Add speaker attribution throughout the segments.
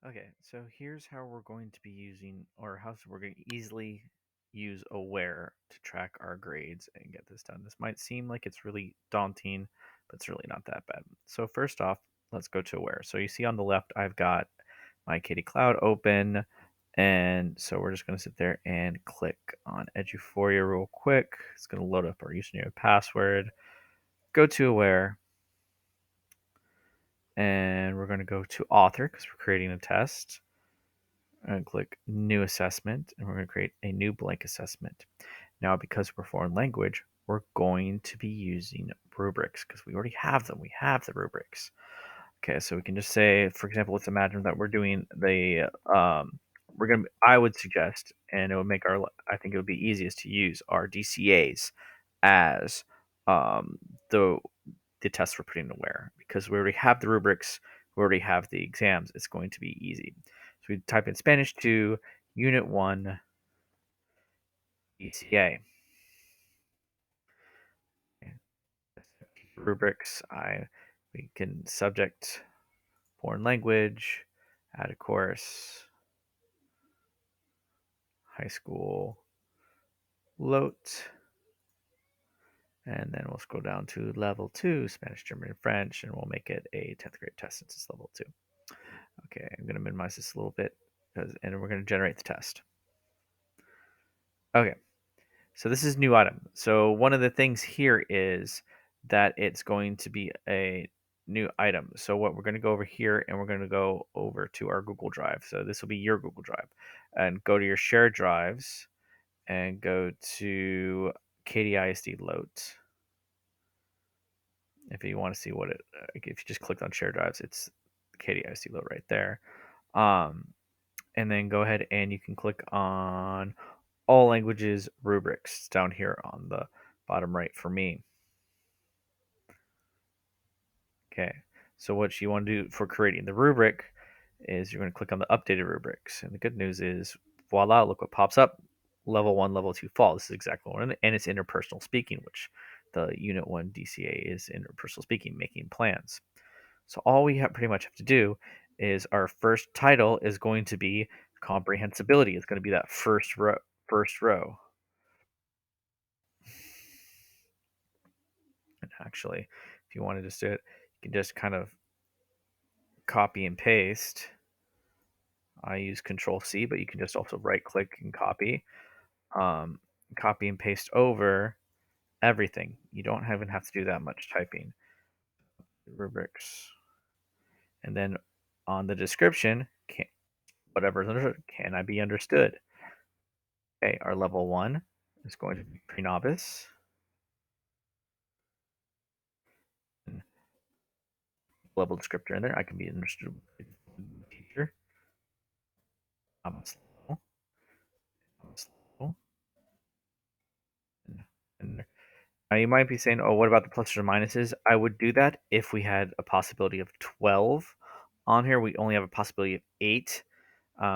Speaker 1: Okay, so here's how we're going to be using, or how we're going to easily use Aware to track our grades and get this done. This might seem like it's really daunting, but it's really not that bad. So first off, let's go to Aware. So you see on the left, I've got my Kitty Cloud open, and so we're just going to sit there and click on Eduphoria real quick. It's going to load up our username and password. Go to Aware, and we're going to go to Author because we're creating a test. And click New Assessment, and we're going to create a new blank assessment. Now, because we're foreign language, we're going to be using rubrics because we already have them. We have the rubrics. Okay, so we can just say, for example, let's imagine that we're doing we're gonna. I would suggest, and it would make I think it would be easiest to use our DCAs as um, the the tests we're putting aware because we already have the rubrics, we already have the exams. It's going to be easy. So we type in Spanish 2, Unit 1, DCA. Rubrics, we can subject foreign language, add a course, high school, LOT, and then we'll scroll down to level 2, Spanish, German, and French, and we'll make it a 10th grade test since it's level 2. Okay, I'm going to minimize this a little bit, and we're going to generate the test. Okay, so this is new item. So one of the things here is that it's going to be a new item. So what we're going to go over here and we're going to go over to our Google Drive. So this will be your Google Drive and go to your shared drives and go to KDISD Load. If you want to see what it, if you just clicked on shared drives, it's KDISD Load right there. Um, and then go ahead and you can click on all languages rubrics down here on the bottom right for me. Okay, so what you want to do for creating the rubric is you're going to click on the updated rubrics. And the good news is, voila, look what pops up. Level 1, Level 2 fall. This is exactly one. And it's interpersonal speaking, which the Unit 1 DCA is interpersonal speaking, making plans. So all we pretty much have to do is our first title is going to be comprehensibility. It's going to be that first row. First row. And actually, if you want to just do it, you can just kind of copy and paste. I use Control C, but you can just also right click and um, copy and paste over everything. You don't even have to do that much typing. Rubrics, and then on the description, whatever's understood, can I be understood? Okay, our level 1 is going to be pre-novice. Level descriptor in there. I can be understood by the teacher. Slow, slow, and now you might be saying, "Oh, what about the pluses or minuses?" I would do that if we had a possibility of 12 on here. We only have a possibility of 8.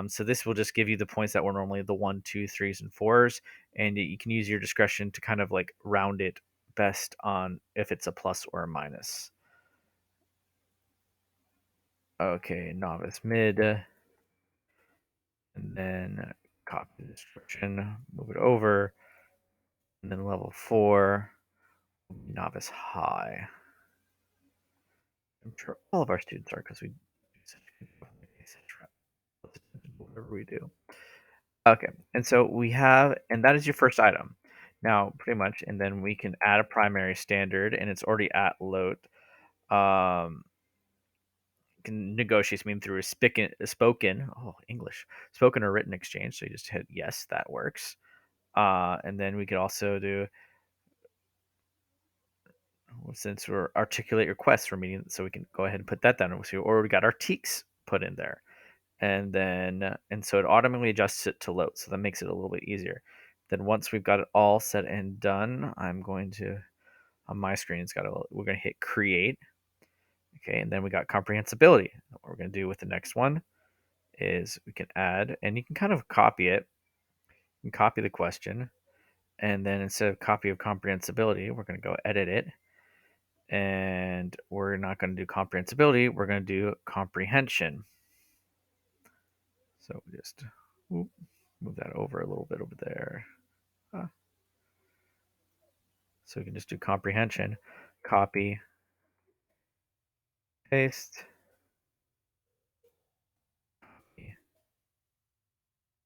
Speaker 1: So this will just give you the points that were normally the 1, 2, 3s, and 4s, and you can use your discretion to kind of like round it best on if it's a plus or a minus. Okay, novice mid, and then copy the description, move it over, and then level 4, novice high. I'm sure all of our students are because we do such whatever we do. Okay, and so we have, and that is your first item. Now, pretty much, and then we can add a primary standard, and it's already at load. Can negotiate something through spoken or written exchange. So you just hit yes, that works. And then we could also do, since we're articulate requests for meeting, so we can go ahead and put that down. So we already got our teaks put in there, and then and so it automatically adjusts it to load. So that makes it a little bit easier. Then once we've got it all set and done, I'm going to on my screen. We're going to hit create. Okay, and then we got comprehensibility. What we're going to do with the next one is we can add, and you can kind of copy it. You can copy the question, and then instead of copy of comprehensibility, we're going to go edit it, and we're not going to do comprehensibility. We're going to do comprehension. So we just whoop, move that over a little bit over there. Ah, so we can just do comprehension, copy, paste,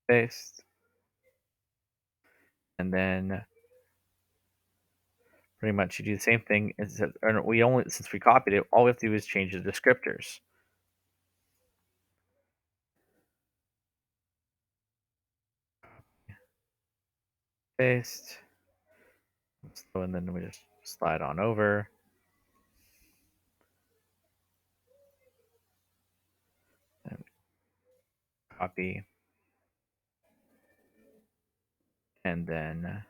Speaker 1: paste, and then pretty much you do the same thing. We only since we copied it, all we have to do is change the descriptors. Paste, so, and then we just slide on over and copy, and then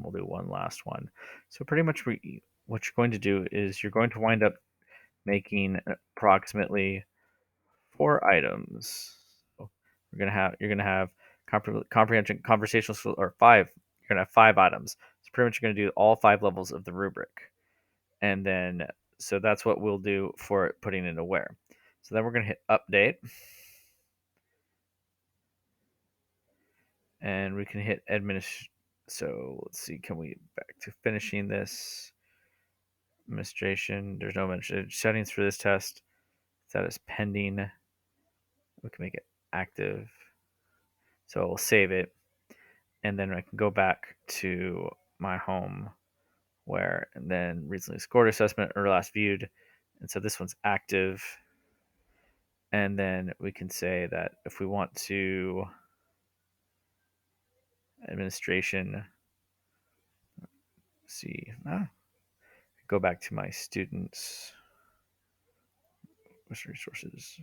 Speaker 1: we'll do one last one. So pretty much what you're going to do is you're going to wind up making approximately 4 items. So you're gonna have comprehension, conversational skill, or five. You're gonna have 5 items. So pretty much you're gonna do all 5 levels of the rubric, and then so that's what we'll do for putting it aware. So then we're gonna hit update, and we can hit administration. So let's see, can we back to finishing this administration? There's no administration settings for this test. That is pending. We can make it active. So we'll save it, and then I can go back to my home where and then recently scored assessment or last viewed. And so this one's active. And then we can say that if we want to administration, see, go back to my students, resources,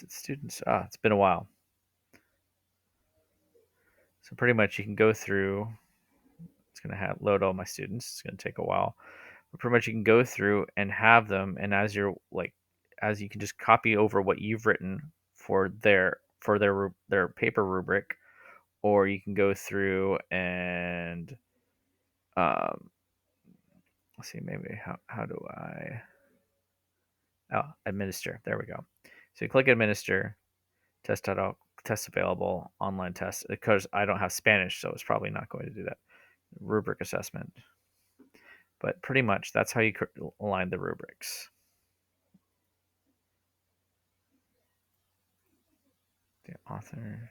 Speaker 1: students. It's been a while. So pretty much you can go through. It's going to have load all my students. It's going to take a while. But pretty much you can go through and have them, and as you can just copy over what you've written for their paper rubric, or you can go through and let's see, maybe how do I administer? There we go. So you click administer, test out, test available, online test. Because I don't have Spanish, so it's probably not going to do that. Rubric assessment. But pretty much that's how you align the rubrics. The author.